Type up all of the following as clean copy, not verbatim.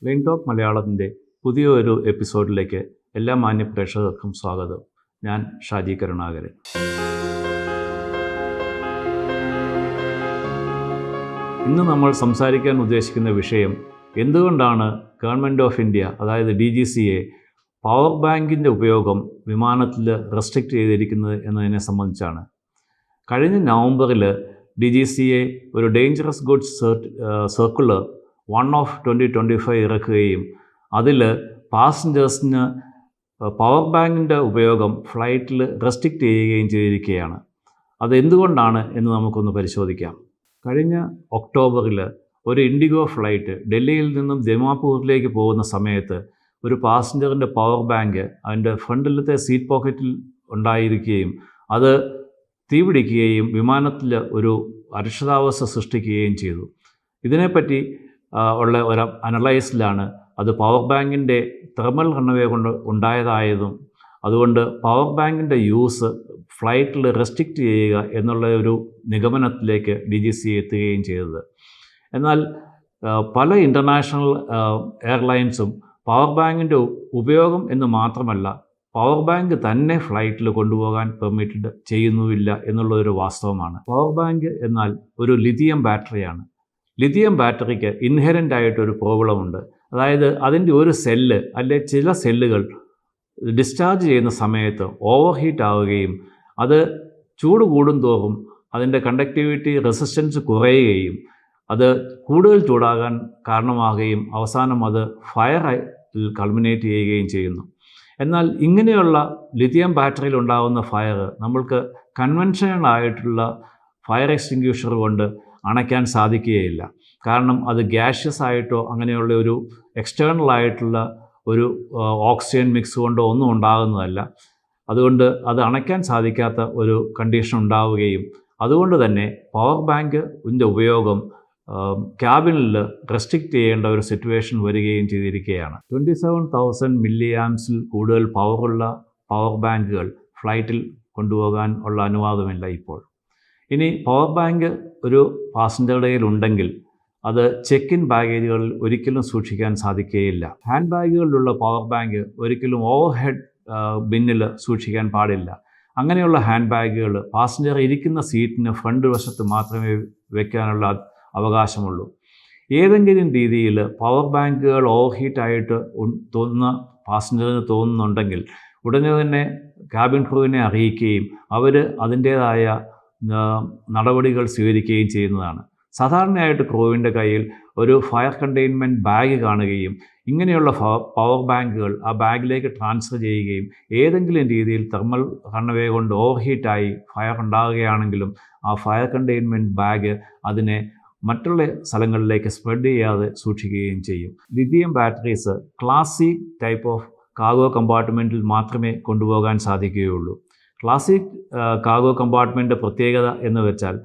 Line talk മലയാളത്തിൻ്റെ പുതിയൊരു എപ്പിസോഡിലേക്ക് എല്ലാ മാന്യ പ്രേക്ഷകർക്കും സ്വാഗതം. ഞാൻ ഷാജി കരുണാകരൻ. ഇന്ന് നമ്മൾ സംസാരിക്കാൻ ഉദ്ദേശിക്കുന്ന വിഷയം എന്തുകൊണ്ടാണ് ഗവൺമെൻറ് ഓഫ് ഇന്ത്യ, അതായത് DGCA, പവർ ബാങ്കിൻ്റെ ഉപയോഗം വിമാനത്തിൽ റെസ്ട്രിക്റ്റ് ചെയ്തിരിക്കുന്നത് എന്നതിനെ സംബന്ധിച്ചാണ്. കഴിഞ്ഞ നവംബറിൽ DGCA ഒരു ഡേഞ്ചറസ് ഗുഡ്സ് സർക്കുലർ 1/2025 ഇറക്കുകയും അതിൽ പാസഞ്ചേഴ്സിന് പവർ ബാങ്കിൻ്റെ ഉപയോഗം ഫ്ലൈറ്റിൽ റെസ്ട്രിക്റ്റ് ചെയ്യുകയും ചെയ്തിരിക്കുകയാണ്. അതെന്തുകൊണ്ടാണ് എന്ന് നമുക്കൊന്ന് പരിശോധിക്കാം. കഴിഞ്ഞ ഒക്ടോബറിൽ ഒരു ഇൻഡിഗോ ഫ്ലൈറ്റ് ഡൽഹിയിൽ നിന്നും ദിമാപൂരിലേക്ക് പോകുന്ന സമയത്ത് ഒരു പാസഞ്ചറിൻ്റെ പവർ ബാങ്ക് അതിൻ്റെ ഫ്രണ്ടിലത്തെ സീറ്റ് പോക്കറ്റിൽ ഉണ്ടായിരിക്കുകയും അത് തീപിടിക്കുകയും വിമാനത്തിൽ ഒരു അരക്ഷിതാവസ്ഥ സൃഷ്ടിക്കുകയും ചെയ്തു. ഇതിനെപ്പറ്റി ഉള്ള ഒരു അനലൈസിലാണ് അത് പവർ ബാങ്കിൻ്റെ തെർമൽ റൺവേ കൊണ്ട് ഉണ്ടായതായതും അതുകൊണ്ട് പവർ ബാങ്കിൻ്റെ യൂസ് ഫ്ലൈറ്റിൽ റെസ്ട്രിക്റ്റ് ചെയ്യുക എന്നുള്ള ഒരു നിഗമനത്തിലേക്ക് DGCA എത്തുകയും ചെയ്തത്. എന്നാൽ പല ഇൻ്റർനാഷണൽ എയർലൈൻസും പവർ ബാങ്കിൻ്റെ ഉപയോഗം എന്ന് മാത്രമല്ല പവർ ബാങ്ക് തന്നെ ഫ്ലൈറ്റിൽ കൊണ്ടുപോകാൻ പെർമിറ്റഡ് ചെയ്യുന്നുമില്ല എന്നുള്ളതൊരു വാസ്തവമാണ്. പവർ ബാങ്ക് എന്നാൽ ഒരു ലിഥിയം ബാറ്ററിയാണ്. ലിഥിയം ബാറ്ററിക്ക് ഇൻഹെറൻ്റ് ആയിട്ടൊരു പ്രോബ്ലമുണ്ട്. അതായത് അതിൻ്റെ ഒരു സെല്ല് അല്ലെ ചില സെല്ലുകൾ ഡിസ്ചാർജ് ചെയ്യുന്ന സമയത്ത് ഓവർ ഹീറ്റ് ആവുകയും അത് ചൂട് കൂടുന്തോറും അതിൻ്റെ കണ്ടക്ടിവിറ്റി റെസിസ്റ്റൻസ് കുറയുകയും അത് കൂടുതൽ ചൂടാകാൻ കാരണമാകുകയും അവസാനം അത് ഫയറിൽ കൾമിനേറ്റ് ചെയ്യുകയും ചെയ്യുന്നു. എന്നാൽ ഇങ്ങനെയുള്ള ലിഥിയം ബാറ്ററിയിൽ ഉണ്ടാകുന്ന ഫയർ നമ്മൾക്ക് കൺവെൻഷണൽ ആയിട്ടുള്ള ഫയർ എക്സ്റ്റിങ്ക്യൂഷർ കൊണ്ട് അണയ്ക്കാൻ സാധിക്കുകയില്ല. കാരണം അത് ഗ്യാഷ്യസ് ആയിട്ടോ അങ്ങനെയുള്ള ഒരു എക്സ്റ്റേണൽ ആയിട്ടുള്ള ഒരു ഓക്സിജൻ മിക്സ് കൊണ്ടോ ഒന്നും ഉണ്ടാകുന്നതല്ല. അതുകൊണ്ട് അത് അണയ്ക്കാൻ സാധിക്കാത്ത ഒരു കണ്ടീഷൻ ഉണ്ടാവുകയും അതുകൊണ്ട് തന്നെ പവർ ബാങ്കിൻ്റെ ഉപയോഗം ക്യാബിനിൽ റെസ്ട്രിക്റ്റ് ചെയ്യേണ്ട ഒരു സിറ്റുവേഷൻ വരികയും ചെയ്തിരിക്കുകയാണ്. 27,000 mAh കൂടുതൽ പവറുള്ള പവർ ബാങ്കുകൾ ഫ്ലൈറ്റിൽ കൊണ്ടുപോകാൻ ഉള്ള അനുവാദമില്ല ഇപ്പോൾ. ഇനി പവർ ബാങ്ക് ഒരു പാസഞ്ചറുടെ കയ്യിൽ ഉണ്ടെങ്കിൽ അത് ചെക്ക് ഇൻ ബാഗേജുകളിൽ ഒരിക്കലും സൂക്ഷിക്കാൻ സാധിക്കുകയില്ല. ഹാൻഡ് ബാഗുകളിലുള്ള പവർ ബാങ്ക് ഒരിക്കലും ഓവർ ഹെഡ് ബിന്നിൽ സൂക്ഷിക്കാൻ പാടില്ല. അങ്ങനെയുള്ള ഹാൻഡ് ബാഗുകൾ പാസഞ്ചർ ഇരിക്കുന്ന സീറ്റിന് ഫ്രണ്ട് വശത്ത് മാത്രമേ വയ്ക്കാനുള്ള അവകാശമുള്ളൂ. ഏതെങ്കിലും രീതിയിൽ പവർ ബാങ്കുകൾ ഓവർ ഹീറ്റായിട്ട് തോന്നുന്ന പാസഞ്ചറിന് തോന്നുന്നുണ്ടെങ്കിൽ ഉടനെ തന്നെ ക്യാബിൻ ക്രൂവിനെ അറിയിക്കുകയും അവർ അതിൻ്റേതായ നടപടികൾ സ്വീകരിക്കുകയും ചെയ്യുന്നതാണ്. സാധാരണയായിട്ട് ക്രൂവിൻ്റെ കയ്യിൽ ഒരു ഫയർ കണ്ടെയ്ൻമെൻറ്റ് ബാഗ് കാണുകയും ഇങ്ങനെയുള്ള പവർ ബാങ്കുകൾ ആ ബാഗിലേക്ക് ട്രാൻസ്ഫർ ചെയ്യുകയും ഏതെങ്കിലും രീതിയിൽ തെർമൽ റൺവേ കൊണ്ട് ഓവർ ഹീറ്റായി ഫയർ ഉണ്ടാകുകയാണെങ്കിലും ആ ഫയർ കണ്ടെയ്ൻമെൻറ്റ് ബാഗ് അതിനെ മറ്റുള്ള സ്ഥലങ്ങളിലേക്ക് സ്പ്രെഡ് ചെയ്യാതെ സൂക്ഷിക്കുകയും ചെയ്യും. Lithium batteries classic type of cargo കമ്പാർട്ട്മെൻറ്റിൽ മാത്രമേ കൊണ്ടുപോകാൻ സാധിക്കുകയുള്ളൂ. ക്ലാസിക് കാർഗോ കമ്പാർട്ട്മെൻറ്റ് പ്രത്യേകത എന്ന് വെച്ചാൽ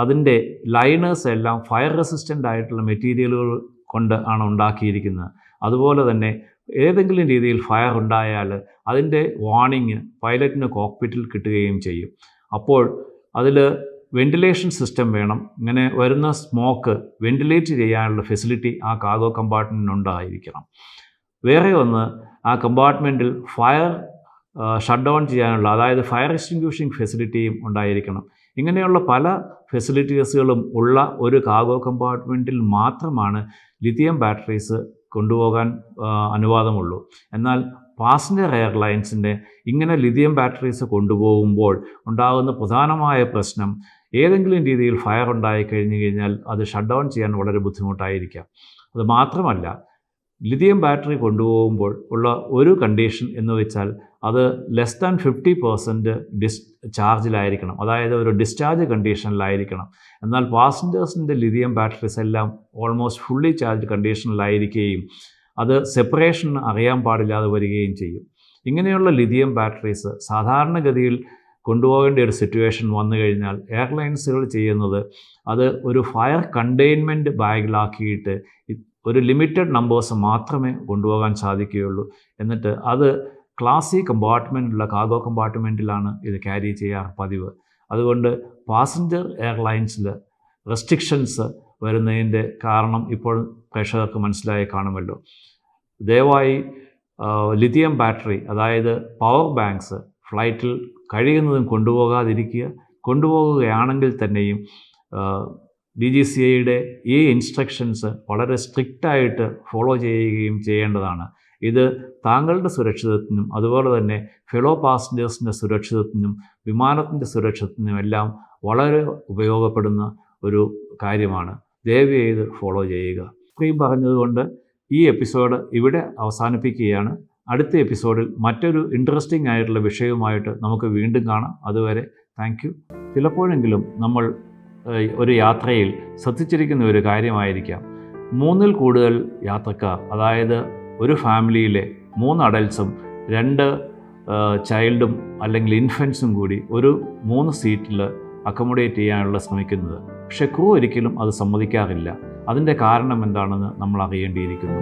അതിൻ്റെ ലൈനേഴ്സ് എല്ലാം ഫയർ റെസിസ്റ്റൻ്റ് ആയിട്ടുള്ള മെറ്റീരിയലുകൾ കൊണ്ട് ആണ് ഉണ്ടാക്കിയിരിക്കുന്നത്. അതുപോലെ തന്നെ ഏതെങ്കിലും രീതിയിൽ ഫയർ ഉണ്ടായാൽ അതിൻ്റെ വാർണിംഗ് പൈലറ്റിന് കോക്പിറ്റിൽ കിട്ടുകയും ചെയ്യും. അപ്പോൾ അതിൽ വെന്റിലേഷൻ സിസ്റ്റം വേണം. ഇങ്ങനെ വരുന്ന സ്മോക്ക് വെന്റിലേറ്റ് ചെയ്യാനുള്ള ഫെസിലിറ്റി ആ കാർഗോ കമ്പാർട്ട്മെൻറ്റിനുണ്ടായിരിക്കണം. വേറെ ഒന്ന്, ആ കമ്പാർട്ട്മെൻറ്റിൽ ഫയർ ഷട്ട് ഡൗൺ ചെയ്യാനുള്ള, അതായത് ഫയർ എക്സ്റ്റിങ്ക്യൂഷിംഗ് ഫെസിലിറ്റിയും ഉണ്ടായിരിക്കണം. ഇങ്ങനെയുള്ള പല ഫെസിലിറ്റീസുകളും ഉള്ള ഒരു കാർഗോ കമ്പാർട്ട്മെൻറ്റിൽ മാത്രമാണ് ലിഥിയം ബാറ്ററീസ് കൊണ്ടുപോകാൻ അനുവാദമുള്ളൂ. എന്നാൽ പാസഞ്ചർ എയർലൈൻസിൻ്റെ ഇങ്ങനെ ലിഥിയം ബാറ്ററീസ് കൊണ്ടുപോകുമ്പോൾ ഉണ്ടാകുന്ന പ്രധാനമായ പ്രശ്നം ഏതെങ്കിലും രീതിയിൽ ഫയർ ഉണ്ടായിക്കഴിഞ്ഞു കഴിഞ്ഞാൽ അത് ഷട്ട് ഡൗൺ ചെയ്യാൻ വളരെ ബുദ്ധിമുട്ടായിരിക്കാം. അത് മാത്രമല്ല, ലിഥിയം ബാറ്ററി കൊണ്ടുപോകുമ്പോൾ ഉള്ള ഒരു കണ്ടീഷൻ എന്ന് വെച്ചാൽ അത് ലെസ് ദാൻ 50% ചാർജിലായിരിക്കണം, അതായത് ഒരു ഡിസ്ചാർജ് കണ്ടീഷനിലായിരിക്കണം. എന്നാൽ പാസഞ്ചേഴ്സിൻ്റെ ലിഥിയം ബാറ്ററീസ് എല്ലാം ഓൾമോസ്റ്റ് ഫുള്ളി ചാർജ് കണ്ടീഷനിലായിരിക്കുകയും അത് സെപ്പറേഷൻ അറിയാൻ പാടില്ലാതെ വരികയും ചെയ്യും. ഇങ്ങനെയുള്ള ലിഥിയം ബാറ്ററീസ് സാധാരണഗതിയിൽ കൊണ്ടുപോകേണ്ട ഒരു സിറ്റുവേഷൻ വന്നു കഴിഞ്ഞാൽ എയർലൈൻസുകൾ ചെയ്യുന്നത് അത് ഒരു ഫയർ കണ്ടെയ്ൻമെൻറ്റ് ബാഗിലാക്കിയിട്ട് ഒരു ലിമിറ്റഡ് നമ്പേഴ്സ് മാത്രമേ കൊണ്ടുപോകാൻ സാധിക്കുകയുള്ളൂ. എന്നിട്ട് അത് ക്ലാസിക് കമ്പാർട്ട്മെൻറ്റുള്ള കാർഗോ കമ്പാർട്ട്മെൻറ്റിലാണ് ഇത് ക്യാരി ചെയ്യാറ് പതിവ്. അതുകൊണ്ട് പാസഞ്ചർ എയർലൈൻസിൽ റെസ്ട്രിക്ഷൻസ് വരുന്നതിൻ്റെ കാരണം ഇപ്പോൾ പ്രേക്ഷകർക്ക് മനസ്സിലായി കാണുമല്ലോ. ദയവായി ലിഥിയം ബാറ്ററി, അതായത് പവർ ബാങ്ക്സ് ഫ്ലൈറ്റിൽ കഴിയുന്നതും കൊണ്ടുപോകാതിരിക്കുക. കൊണ്ടുപോകുകയാണെങ്കിൽ തന്നെയും DGCAയുടെ ഈ ഇൻസ്ട്രക്ഷൻസ് വളരെ സ്ട്രിക്റ്റായിട്ട് ഫോളോ ചെയ്യുകയും ചെയ്യേണ്ടതാണ്. ഇത് താങ്കളുടെ സുരക്ഷിതത്വത്തിനും അതുപോലെ തന്നെ ഫെലോ പാസഞ്ചേഴ്സിൻ്റെ സുരക്ഷിതത്വത്തിനും വിമാനത്തിൻ്റെ സുരക്ഷിതത്വത്തിനും എല്ലാം വളരെ ഉപയോഗപ്പെടുന്ന ഒരു കാര്യമാണ്. ദയവ് ചെയ്ത് ഫോളോ ചെയ്യുക. ഇത്രയും പറഞ്ഞതുകൊണ്ട് ഈ എപ്പിസോഡ് ഇവിടെ അവസാനിപ്പിക്കുകയാണ്. അടുത്ത എപ്പിസോഡിൽ മറ്റൊരു ഇൻട്രസ്റ്റിംഗ് ആയിട്ടുള്ള വിഷയവുമായിട്ട് നമുക്ക് വീണ്ടും കാണാം. അതുവരെ താങ്ക് യു. ചിലപ്പോഴെങ്കിലും നമ്മൾ ഒരു യാത്രയിൽ ശ്രദ്ധിച്ചിരിക്കുന്ന ഒരു കാര്യമായിരിക്കാം, 3-ൽ കൂടുതൽ യാത്രക്കാർ, അതായത് ഒരു ഫാമിലിയിലെ 3 അഡൽട്സും 2 ചൈൽഡും അല്ലെങ്കിൽ ഇൻഫൻസും കൂടി ഒരു 3 സീറ്റിൽ അക്കോമഡേറ്റ് ചെയ്യാനുള്ള ശ്രമിക്കുന്നത്. പക്ഷേ ക്രൂ ഒരിക്കലും അത് സമ്മതിക്കാറില്ല. അതിൻ്റെ കാരണം എന്താണെന്ന് നമ്മൾ അറിയേണ്ടിയിരിക്കുന്നു.